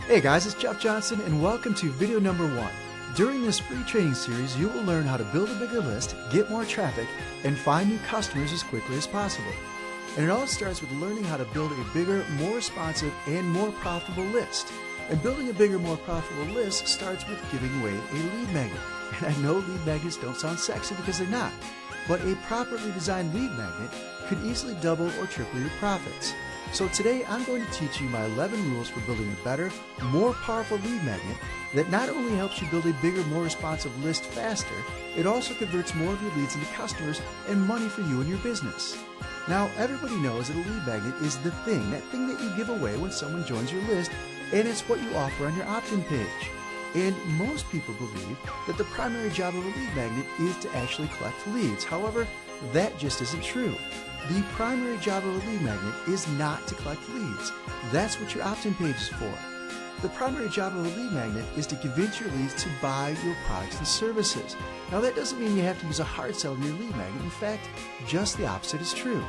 Hey guys, it's Jeff Johnson and welcome to video number 1. During this free training series, you will learn how to build a bigger list, get more traffic, and find new customers as quickly as possible. And it all starts with learning how to build a bigger, more responsive, and more profitable list. And building a bigger, more profitable list starts with giving away a lead magnet. And I know lead magnets don't sound sexy because they're not, but a properly designed lead magnet could easily double or triple your profits. So today I'm going to teach you my 11 rules for building a better, more powerful lead magnet that not only helps you build a bigger, more responsive list faster, it also converts more of your leads into customers and money for you and your business. Now, everybody knows that a lead magnet is the thing, that thing that you give away when someone joins your list, and it's what you offer on your opt-in page. And most people believe that the primary job of a lead magnet is to actually collect leads. However, that just isn't true. The primary job of a lead magnet is not to collect leads. That's what your opt-in page is for. The primary job of a lead magnet is to convince your leads to buy your products and services. Now that doesn't mean you have to use a hard sell in your lead magnet. In fact, just the opposite is true.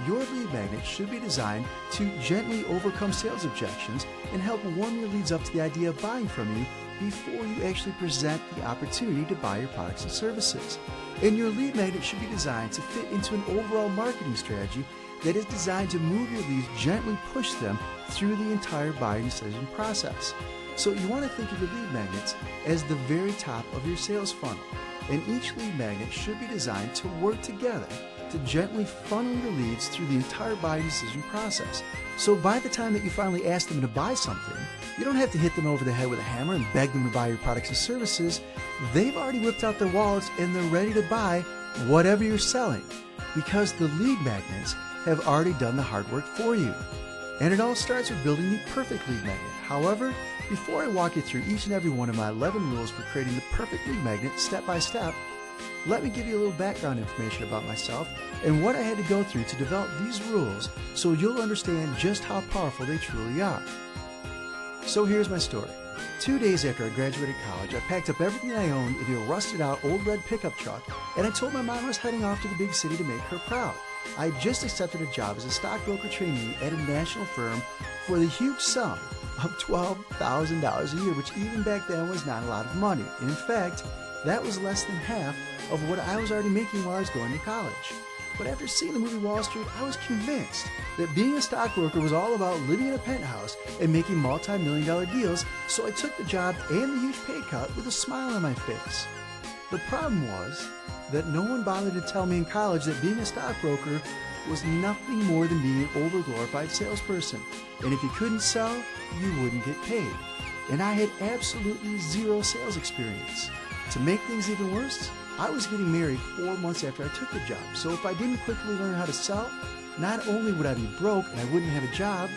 Your lead magnet should be designed to gently overcome sales objections and help warm your leads up to the idea of buying from you before you actually present the opportunity to buy your products and services. And your lead magnet should be designed to fit into an overall marketing strategy that is designed to move your leads, gently push them through the entire buying decision process. So you want to think of your lead magnets as the very top of your sales funnel. And each lead magnet should be designed to work together to gently funnel your leads through the entire buying decision process. So by the time that you finally ask them to buy something, you don't have to hit them over the head with a hammer and beg them to buy your products and services. They've already whipped out their wallets and they're ready to buy whatever you're selling because the lead magnets have already done the hard work for you. And it all starts with building the perfect lead magnet. However, before I walk you through each and every one of my 11 rules for creating the perfect lead magnet step by step, let me give you a little background information about myself and what I had to go through to develop these rules so you'll understand just how powerful they truly are. So here's my story. 2 days after I graduated college, I packed up everything I owned into a rusted out old red pickup truck and I told my mom I was heading off to the big city to make her proud. I had just accepted a job as a stockbroker trainee at a national firm for the huge sum of $12,000 a year, which even back then was not a lot of money. In fact, that was less than half of what I was already making while I was going to college. But after seeing the movie Wall Street, I was convinced that being a stockbroker was all about living in a penthouse and making multi-million-dollar deals, so I took the job and the huge pay cut with a smile on my face. The problem was that no one bothered to tell me in college that being a stockbroker was nothing more than being an overglorified salesperson. And if you couldn't sell, you wouldn't get paid. And I had absolutely zero sales experience. To make things even worse, I was getting married 4 months after I took the job. So if I didn't quickly learn how to sell, not only would I be broke and I wouldn't have a job,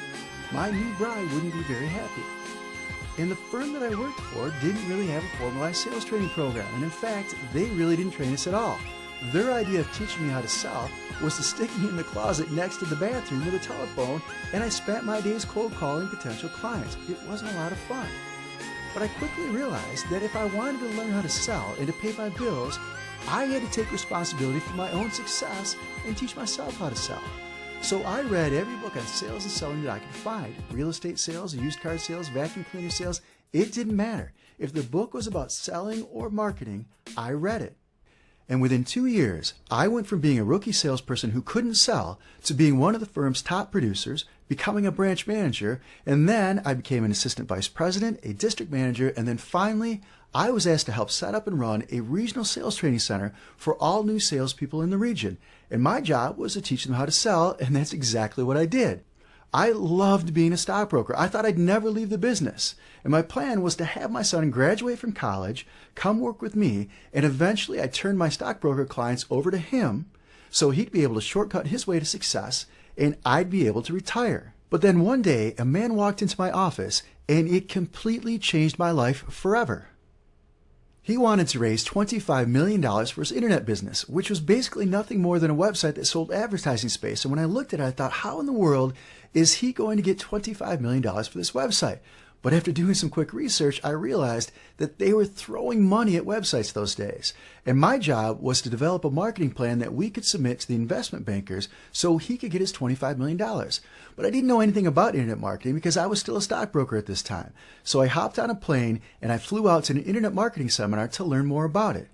my new bride wouldn't be very happy. And the firm that I worked for didn't really have a formalized sales training program. And in fact, they really didn't train us at all. Their idea of teaching me how to sell was to stick me in the closet next to the bathroom with a telephone, and I spent my days cold calling potential clients. It wasn't a lot of fun. But I quickly realized that if I wanted to learn how to sell and to pay my bills, I had to take responsibility for my own success and teach myself how to sell. So I read every book on sales and selling that I could find. Real estate sales, used car sales, vacuum cleaner sales, it didn't matter. If the book was about selling or marketing, I read it. And within 2 years, I went from being a rookie salesperson who couldn't sell to being one of the firm's top producers, becoming a branch manager, and then I became an assistant vice president, a district manager, and then finally, I was asked to help set up and run a regional sales training center for all new salespeople in the region. And my job was to teach them how to sell, and that's exactly what I did. I loved being a stockbroker. I thought I'd never leave the business. And my plan was to have my son graduate from college, come work with me, and eventually I'd turn my stockbroker clients over to him so he'd be able to shortcut his way to success and I'd be able to retire. But then one day, a man walked into my office and it completely changed my life forever. He wanted to raise $25 million for his internet business, which was basically nothing more than a website that sold advertising space. And when I looked at it, I thought, how in the world is he going to get $25 million for this website? But after doing some quick research, I realized that they were throwing money at websites those days. And my job was to develop a marketing plan that we could submit to the investment bankers so he could get his $25 million. But I didn't know anything about internet marketing because I was still a stockbroker at this time. So I hopped on a plane and I flew out to an internet marketing seminar to learn more about it.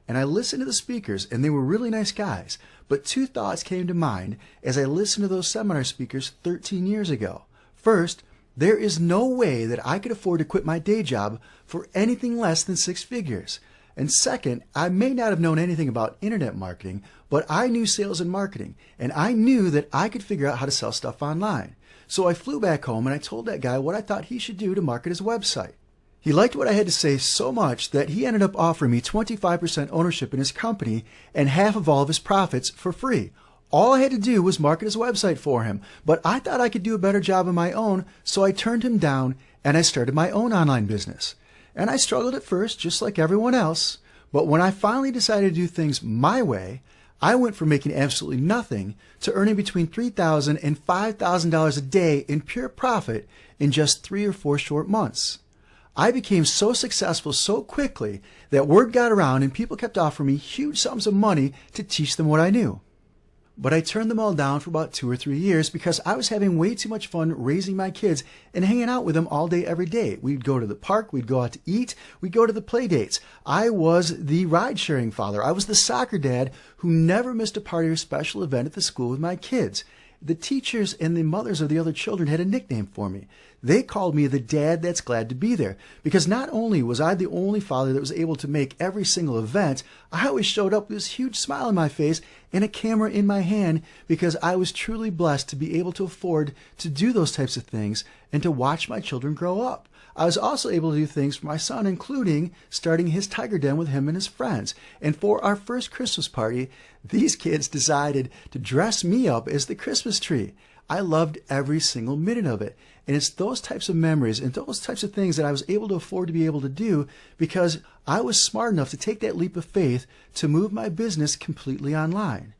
And I listened to the speakers, and they were really nice guys. But two thoughts came to mind as I listened to those seminar speakers 13 years ago. First, there is no way that I could afford to quit my day job for anything less than 6 figures. And second, I may not have known anything about internet marketing, but I knew sales and marketing, and I knew that I could figure out how to sell stuff online. So I flew back home and I told that guy what I thought he should do to market his website. He liked what I had to say so much that he ended up offering me 25% ownership in his company and half of all of his profits for free. All I had to do was market his website for him, but I thought I could do a better job on my own, so I turned him down and I started my own online business. And I struggled at first, just like everyone else, but when I finally decided to do things my way, I went from making absolutely nothing to earning between $3,000 and $5,000 a day in pure profit in just 3 or 4 short months. I became so successful so quickly that word got around and people kept offering me huge sums of money to teach them what I knew. But I turned them all down for about 2 or 3 years because I was having way too much fun raising my kids and hanging out with them all day, every day. We'd go to the park, we'd go out to eat, we'd go to the play dates. I was the ride-sharing father. I was the soccer dad who never missed a party or special event at the school with my kids. The teachers and the mothers of the other children had a nickname for me. They called me the dad that's glad to be there, because not only was I the only father that was able to make every single event, I always showed up with this huge smile on my face and a camera in my hand because I was truly blessed to be able to afford to do those types of things and to watch my children grow up. I was also able to do things for my son, including starting his tiger den with him and his friends. And for our first Christmas party, these kids decided to dress me up as the Christmas tree. I loved every single minute of it. And it's those types of memories and those types of things that I was able to afford to be able to do because I was smart enough to take that leap of faith to move my business completely online.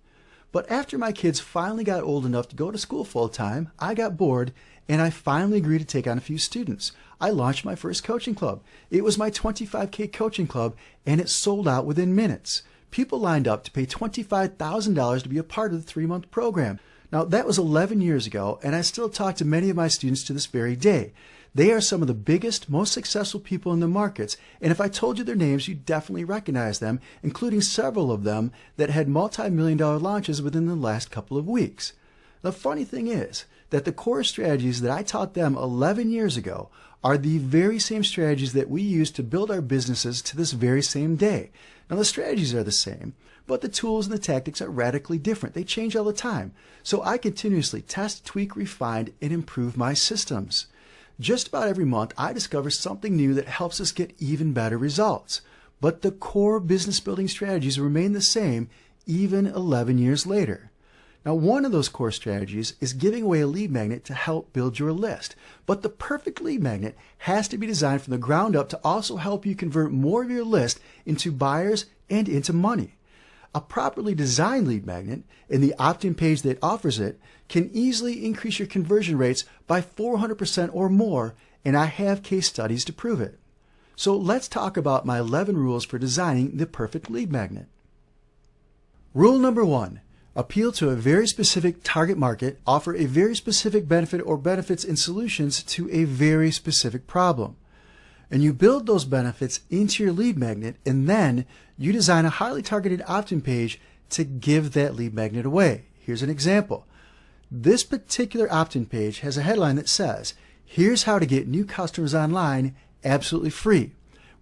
But after my kids finally got old enough to go to school full time, I got bored and I finally agreed to take on a few students. I launched my first coaching club. It was my 25K coaching club and it sold out within minutes. People lined up to pay $25,000 to be a part of the 3-month program. Now, that was 11 years ago, and I still talk to many of my students to this very day. They are some of the biggest, most successful people in the markets, and if I told you their names, you'd definitely recognize them, including several of them that had multi-million-dollar launches within the last couple of weeks. The funny thing is that the core strategies that I taught them 11 years ago are the very same strategies that we use to build our businesses to this very same day. Now, the strategies are the same, but the tools and the tactics are radically different. They change all the time. So I continuously test, tweak, refine, and improve my systems. Just about every month, I discover something new that helps us get even better results. But the core business building strategies remain the same even 11 years later. Now, one of those core strategies is giving away a lead magnet to help build your list. But the perfect lead magnet has to be designed from the ground up to also help you convert more of your list into buyers and into money. A properly designed lead magnet and the opt-in page that offers it can easily increase your conversion rates by 400% or more, and I have case studies to prove it. So let's talk about my 11 rules for designing the perfect lead magnet. Rule number 1. Appeal to a very specific target market, offer a very specific benefit or benefits and solutions to a very specific problem. And you build those benefits into your lead magnet, and then you design a highly targeted opt-in page to give that lead magnet away. Here's an example. This particular opt-in page has a headline that says, "Here's how to get new customers online absolutely free."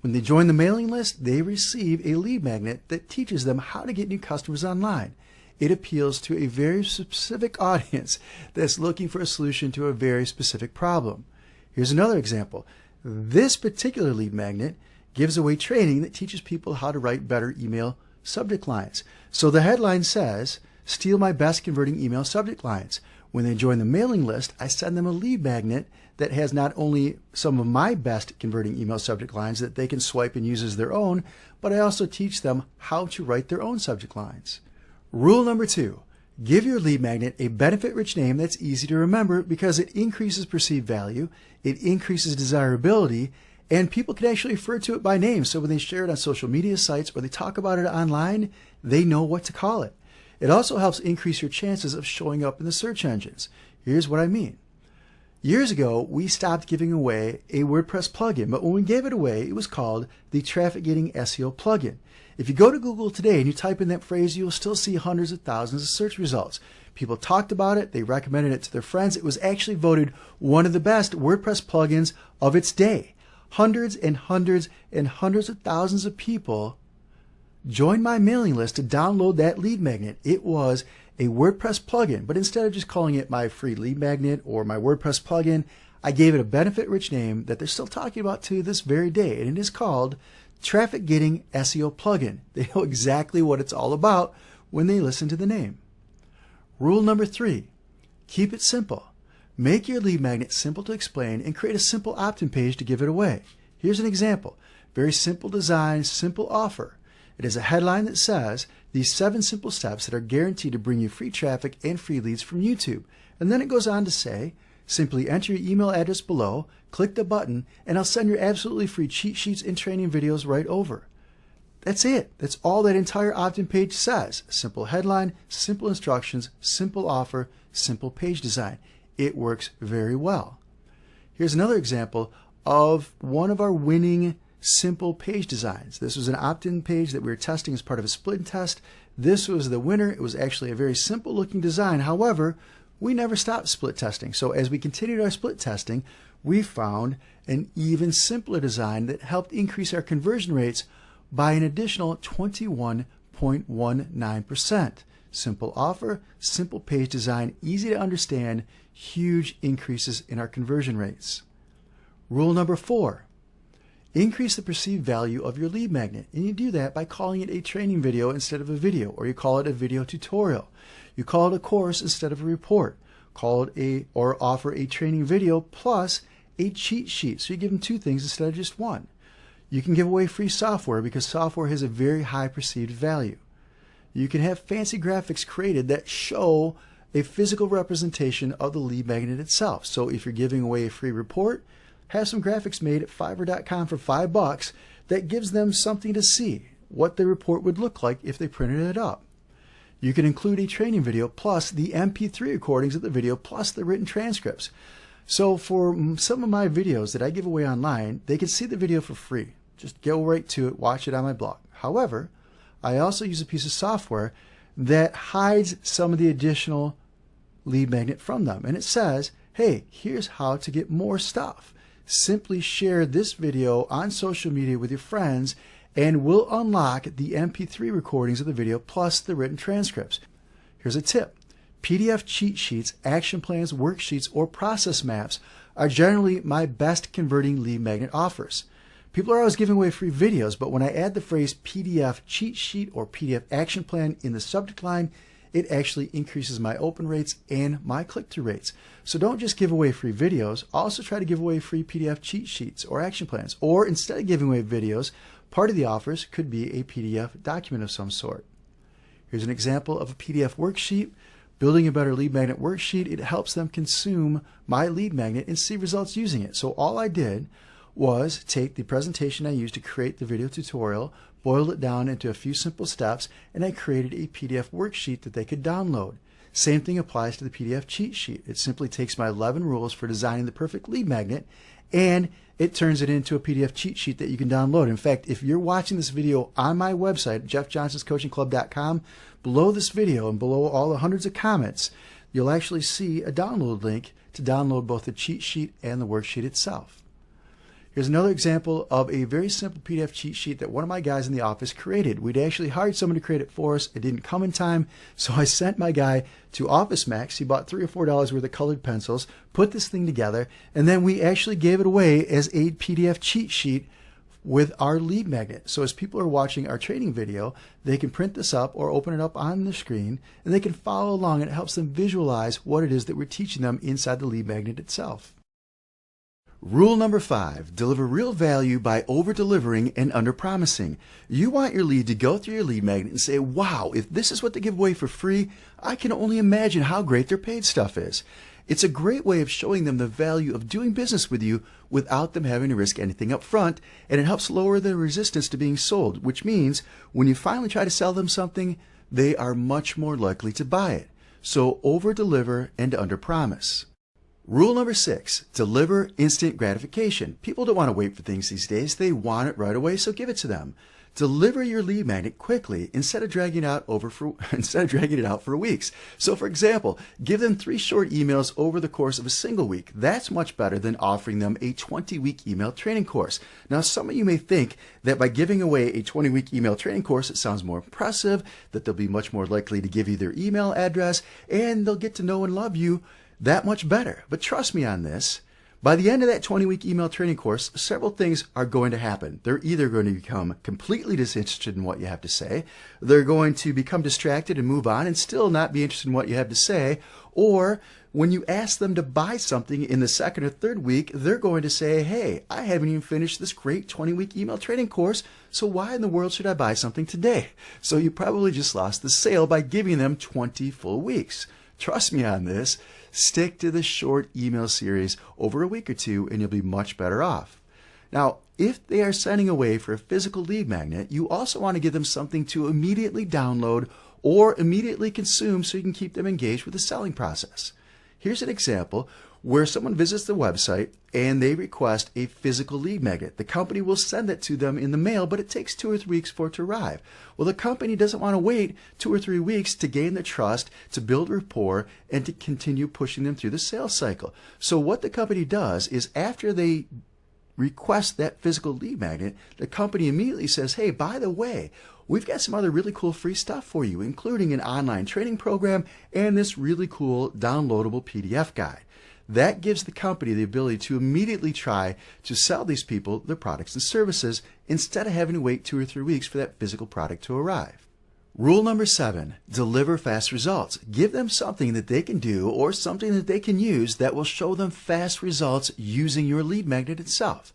When they join the mailing list, they receive a lead magnet that teaches them how to get new customers online. It appeals to a very specific audience that's looking for a solution to a very specific problem. Here's another example. This particular lead magnet gives away training that teaches people how to write better email subject lines. So the headline says, "Steal my best converting email subject lines." When they join the mailing list, I send them a lead magnet that has not only some of my best converting email subject lines that they can swipe and use as their own, but I also teach them how to write their own subject lines. Rule number 2, Give your lead magnet a benefit-rich name that's easy to remember because it increases perceived value, it increases desirability, and people can actually refer to it by name. So when they share it on social media sites or they talk about it online, they know what to call it. It also helps increase your chances of showing up in the search engines. Here's what I mean. Years ago, we stopped giving away a WordPress plugin, but when we gave it away, it was called the Traffic Getting SEO plugin. If you go to Google today and you type in that phrase, you'll still see hundreds of thousands of search results. People talked about it, they recommended it to their friends. It was actually voted one of the best WordPress plugins of its day. Hundreds and hundreds and hundreds of thousands of people joined my mailing list to download that lead magnet. It was a WordPress plugin, but instead of just calling it my free lead magnet or my WordPress plugin, I gave it a benefit-rich name that they're still talking about to this very day, and it is called Traffic Getting SEO Plugin. They know exactly what it's all about when they listen to the name. Rule number 3, keep it simple. Make your lead magnet simple to explain and create a simple opt-in page to give it away. Here's an example. Very simple design, simple offer. It has a headline that says, these 7 simple steps that are guaranteed to bring you free traffic and free leads from YouTube. And then it goes on to say, simply enter your email address below, click the button, and I'll send your absolutely free cheat sheets and training videos right over. That's it. That's all that entire opt-in page says. Simple headline, simple instructions, simple offer, simple page design. It works very well. Here's another example of one of our winning simple page designs. This was an opt-in page that we were testing as part of a split test. This was the winner. It was actually a very simple looking design. However, we never stopped split testing. So as we continued our split testing, we found an even simpler design that helped increase our conversion rates by an additional 21.19%. Simple offer, simple page design, easy to understand, huge increases in our conversion rates. Rule number 4. Increase the perceived value of your lead magnet, and you do that by calling it a training video instead of a video, or you call it a video tutorial. You call it a course instead of a report. Call it or offer a training video plus a cheat sheet. So you give them 2 things instead of just 1. You can give away free software because software has a very high perceived value. You can have fancy graphics created that show a physical representation of the lead magnet itself. So if you're giving away a free report, have some graphics made at Fiverr.com for $5 that gives them something to see, what the report would look like if they printed it up. You can include a training video plus the MP3 recordings of the video plus the written transcripts. So for some of my videos that I give away online, they can see the video for free. Just go right to it, watch it on my blog. However, I also use a piece of software that hides some of the additional lead magnet from them. And it says, hey, here's how to get more stuff. Simply share this video on social media with your friends and we'll unlock the MP3 recordings of the video plus the written transcripts. Here's a tip. PDF cheat sheets, action plans, worksheets, or process maps are generally my best converting lead magnet offers. People are always giving away free videos, but when I add the phrase PDF cheat sheet or PDF action plan in the subject line, it actually increases my open rates and my click-through rates. So don't just give away free videos, also try to give away free PDF cheat sheets or action plans. Or instead of giving away videos, part of the offers could be a PDF document of some sort. Here's an example of a PDF worksheet. Building a better lead magnet worksheet, it helps them consume my lead magnet and see results using it. So all I did was take the presentation I used to create the video tutorial, boiled it down into a few simple steps, and I created a PDF worksheet that they could download. Same thing applies to the PDF cheat sheet. It simply takes my 11 rules for designing the perfect lead magnet and it turns it into a PDF cheat sheet that you can download. In fact, if you're watching this video on my website, jeffjohnsonscoachingclub.com, below this video and below all the hundreds of comments, you'll actually see a download link to download both the cheat sheet and the worksheet itself. Here's another example of a very simple PDF cheat sheet that one of my guys in the office created. We'd actually hired someone to create it for us. It didn't come in time, so I sent my guy to Office Max. He bought $3 or $4 worth of colored pencils, put this thing together, and then we actually gave it away as a PDF cheat sheet with our lead magnet. So as people are watching our training video, they can print this up or open it up on the screen, and they can follow along, and it helps them visualize what it is that we're teaching them inside the lead magnet itself. Rule number 5, deliver real value by over-delivering and under-promising. You want your lead to go through your lead magnet and say, wow, if this is what they give away for free, I can only imagine how great their paid stuff is. It's a great way of showing them the value of doing business with you without them having to risk anything up front, and it helps lower their resistance to being sold, which means when you finally try to sell them something, they are much more likely to buy it. So over-deliver and under-promise. Rule number 6, deliver instant gratification. People don't want to wait for things these days. They want it right away, so give it to them. Deliver your lead magnet quickly instead of dragging it out for weeks. So for example, give them 3 short emails over the course of a single week. That's much better than offering them a 20-week email training course. Now, some of you may think that by giving away a 20-week email training course, it sounds more impressive, that they'll be much more likely to give you their email address, and they'll get to know and love you that much better. But trust me on this. By the end of that 20-week email training course, several things are going to happen. They're either going to become completely disinterested in what you have to say, they're going to become distracted and move on and still not be interested in what you have to say, or when you ask them to buy something in the 2nd or 3rd week, they're going to say, hey, I haven't even finished this great 20-week email training course, so why in the world should I buy something today? So you probably just lost the sale by giving them 20 full weeks. Trust me on this. Stick to the short email series over a week or 2 and you'll be much better off. Now, if they are sending away for a physical lead magnet, you also want to give them something to immediately download or immediately consume so you can keep them engaged with the selling process. Here's an example where someone visits the website and they request a physical lead magnet. The company will send it to them in the mail, but it takes 2 or 3 weeks for it to arrive. Well, the company doesn't want to wait 2 or 3 weeks to gain their trust, to build rapport, and to continue pushing them through the sales cycle. So what the company does is after they request that physical lead magnet, the company immediately says, hey, by the way, we've got some other really cool free stuff for you, including an online training program and this really cool downloadable PDF guide. That gives the company the ability to immediately try to sell these people their products and services instead of having to wait 2 or 3 weeks for that physical product to arrive. Rule number 7, deliver fast results. Give them something that they can do or something that they can use that will show them fast results using your lead magnet itself.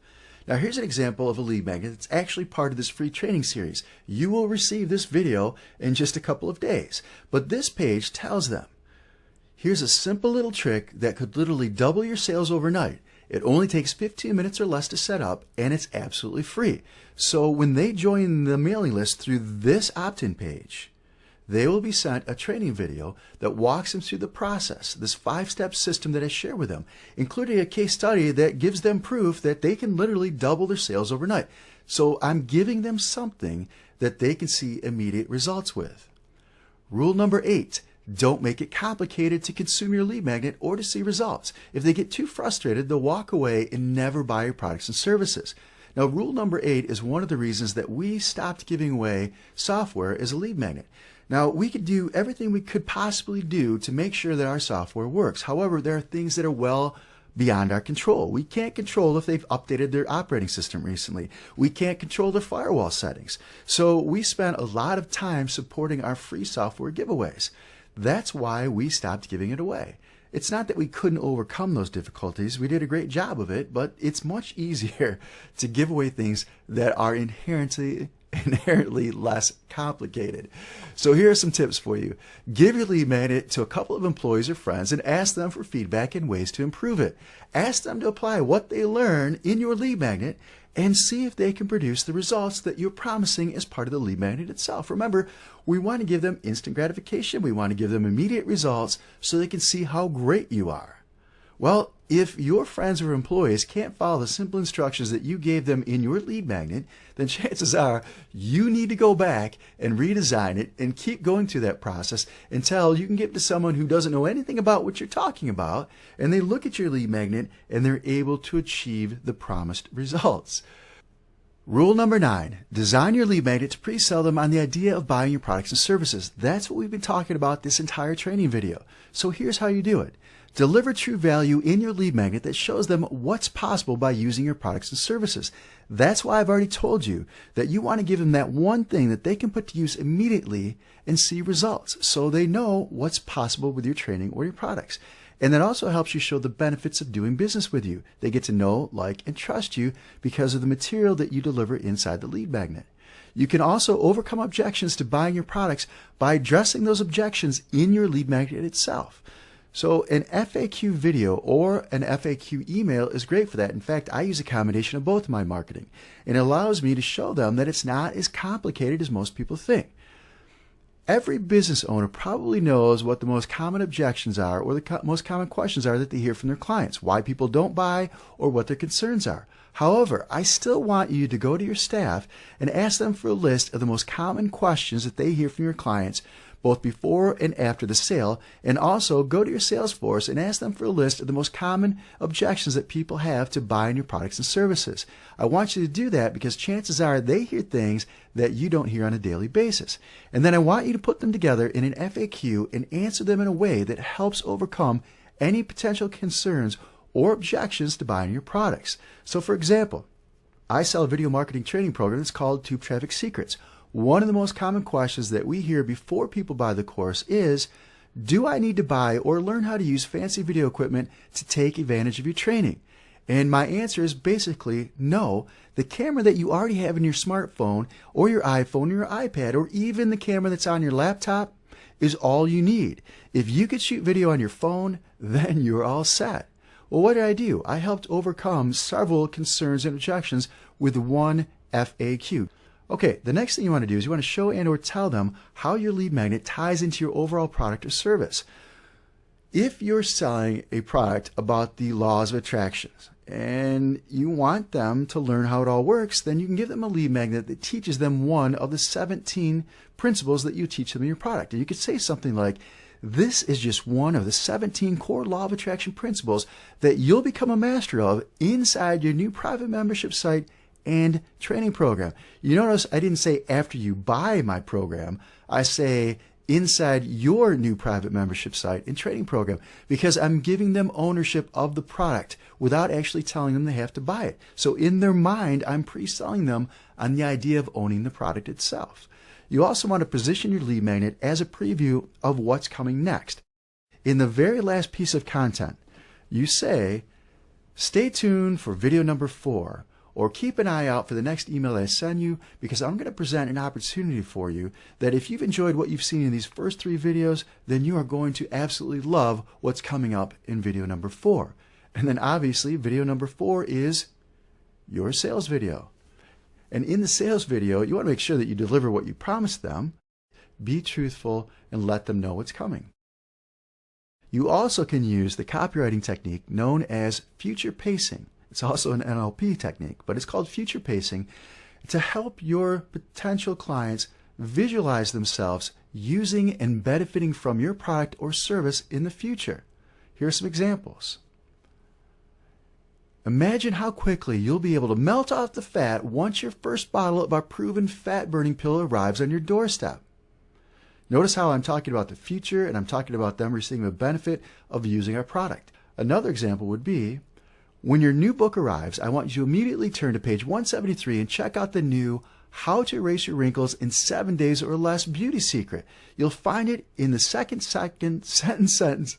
Now here's an example of a lead magnet that's actually part of this free training series. You will receive this video in just a couple of days, but this page tells them, here's a simple little trick that could literally double your sales overnight. It only takes 15 minutes or less to set up, and it's absolutely free. So when they join the mailing list through this opt-in page, they will be sent a training video that walks them through the process, this 5-step system that I share with them, including a case study that gives them proof that they can literally double their sales overnight. So I'm giving them something that they can see immediate results with. Rule number 8. Don't make it complicated to consume your lead magnet or to see results. If they get too frustrated, they'll walk away and never buy your products and services. Now, rule number 8 is one of the reasons that we stopped giving away software as a lead magnet. Now, we could do everything we could possibly do to make sure that our software works. However, there are things that are well beyond our control. We can't control if they've updated their operating system recently. We can't control their firewall settings. So we spent a lot of time supporting our free software giveaways. That's why we stopped giving it away. It's not that we couldn't overcome those difficulties. We did a great job of it, but it's much easier to give away things that are inherently less complicated. So here are some tips for you. Give your lead magnet to a couple of employees or friends and ask them for feedback and ways to improve it. Ask them to apply what they learn in your lead magnet and see if they can produce the results that you're promising as part of the lead magnet itself. Remember, we want to give them instant gratification. We want to give them immediate results so they can see how great you are. Well, if your friends or employees can't follow the simple instructions that you gave them in your lead magnet, then chances are you need to go back and redesign it and keep going through that process until you can give it to someone who doesn't know anything about what you're talking about, and they look at your lead magnet and they're able to achieve the promised results. Rule number 9, design your lead magnet to pre-sell them on the idea of buying your products and services. That's what we've been talking about this entire training video. So here's how you do it. Deliver true value in your lead magnet that shows them what's possible by using your products and services. That's why I've already told you that you want to give them that one thing that they can put to use immediately and see results so they know what's possible with your training or your products. And that also helps you show the benefits of doing business with you. They get to know, like, and trust you because of the material that you deliver inside the lead magnet. You can also overcome objections to buying your products by addressing those objections in your lead magnet itself. So an FAQ video or an FAQ email is great for that. In fact, I use a combination of both in my marketing. And it allows me to show them that it's not as complicated as most people think. Every business owner probably knows what the most common objections are or the most common questions are that they hear from their clients, why people don't buy or what their concerns are. However, I still want you to go to your staff and ask them for a list of the most common questions that they hear from your clients, both before and after the sale, and also go to your sales force and ask them for a list of the most common objections that people have to buying your products and services. I want you to do that because chances are they hear things that you don't hear on a daily basis. And then I want you to put them together in an FAQ and answer them in a way that helps overcome any potential concerns or objections to buying your products. So for example, I sell a video marketing training program that's called Tube Traffic Secrets. One of the most common questions that we hear before people buy the course is, do I need to buy or learn how to use fancy video equipment to take advantage of your training? And my answer is basically no. The camera that you already have in your smartphone or your iPhone or your iPad or even the camera that's on your laptop is all you need. If you could shoot video on your phone, then you're all set. Well, what did I do? I helped overcome several concerns and objections with one FAQ. Okay, the next thing you want to do is you want to show and or tell them how your lead magnet ties into your overall product or service. If you're selling a product about the laws of attraction and you want them to learn how it all works, then you can give them a lead magnet that teaches them one of the 17 principles that you teach them in your product. And you could say something like, this is just one of the 17 core law of attraction principles that you'll become a master of inside your new private membership site and training program. You notice I didn't say after you buy my program. I say inside your new private membership site and training program because I'm giving them ownership of the product without actually telling them they have to buy it. So in their mind, I'm pre-selling them on the idea of owning the product itself. You also want to position your lead magnet as a preview of what's coming next. In the very last piece of content, you say, stay tuned for video number 4, or keep an eye out for the next email I send you because I'm going to present an opportunity for you that if you've enjoyed what you've seen in these first 3 videos, then you are going to absolutely love what's coming up in video number 4. And then obviously video number 4 is your sales video. And in the sales video, you want to make sure that you deliver what you promised them, be truthful, and let them know what's coming. You also can use the copywriting technique known as future pacing. It's also an NLP technique, but it's called future pacing to help your potential clients visualize themselves using and benefiting from your product or service in the future. Here are some examples. Imagine how quickly you'll be able to melt off the fat once your first bottle of our proven fat-burning pill arrives on your doorstep. Notice how I'm talking about the future and I'm talking about them receiving the benefit of using our product. Another example would be, when your new book arrives, I want you to immediately turn to page 173 and check out the new How to Erase Your Wrinkles in 7 Days or Less Beauty Secret. You'll find it in the second sentence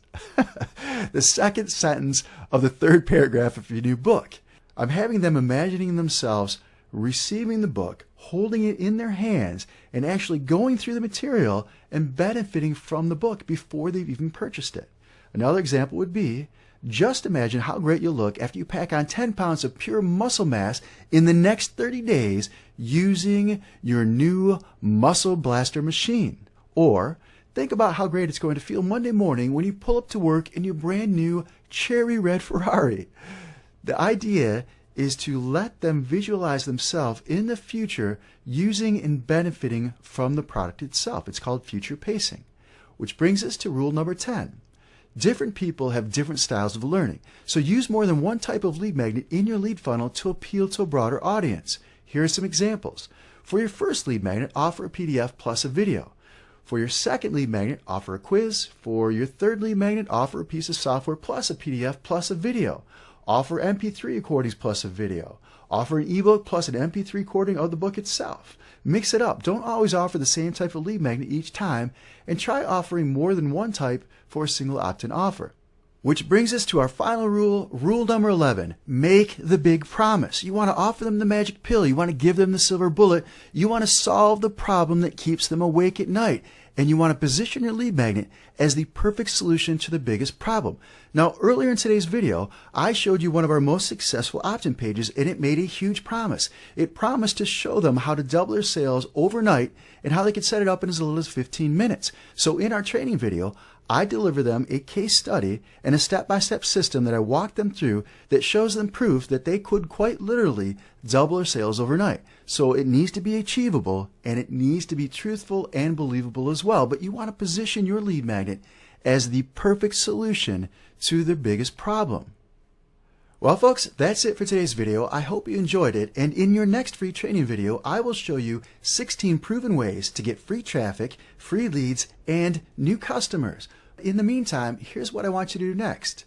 the second sentence of the 3rd paragraph of your new book. I'm having them imagining themselves receiving the book, holding it in their hands, and actually going through the material and benefiting from the book before they've even purchased it. Another example would be, just imagine how great you'll look after you pack on 10 pounds of pure muscle mass in the next 30 days using your new Muscle Blaster machine. Or think about how great it's going to feel Monday morning when you pull up to work in your brand new cherry red Ferrari. The idea is to let them visualize themselves in the future using and benefiting from the product itself. It's called future pacing, which brings us to rule number 10. Different people have different styles of learning, so use more than one type of lead magnet in your lead funnel to appeal to a broader audience. Here are some examples. For your first lead magnet, offer a PDF plus a video. For your second lead magnet, offer a quiz. For your third lead magnet, offer a piece of software plus a PDF plus a video. Offer MP3 recordings plus a video. Offer an ebook plus an MP3 recording of the book itself. Mix it up. Don't always offer the same type of lead magnet each time, and try offering more than one type for a single opt-in offer. Which brings us to our final rule, rule number 11. Make the big promise. You want to offer them the magic pill. You want to give them the silver bullet. You want to solve the problem that keeps them awake at night. And you want to position your lead magnet as the perfect solution to the biggest problem. Now, earlier in today's video, I showed you one of our most successful opt-in pages, and it made a huge promise. It promised to show them how to double their sales overnight and how they could set it up in as little as 15 minutes. So in our training video, I deliver them a case study and a step-by-step system that I walk them through that shows them proof that they could quite literally double their sales overnight. So it needs to be achievable, and it needs to be truthful and believable as well. But you want to position your lead magnet as the perfect solution to their biggest problem. Well, folks, that's it for today's video. I hope you enjoyed it. And in your next free training video, I will show you 16 proven ways to get free traffic, free leads, and new customers. In the meantime, here's what I want you to do next.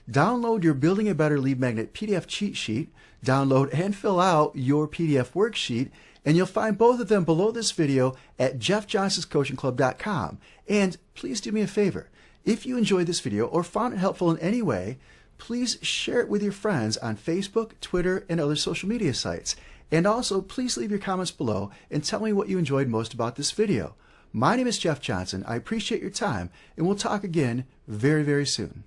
Download your Building a Better Lead Magnet PDF cheat sheet, download and fill out your PDF worksheet, and you'll find both of them below this video at jeffjohnsonscoachingclub.com. And please do me a favor. If you enjoyed this video or found it helpful in any way, please share it with your friends on Facebook, Twitter, and other social media sites. And also, please leave your comments below and tell me what you enjoyed most about this video. My name is Jeff Johnson. I appreciate your time, and we'll talk again very, very soon.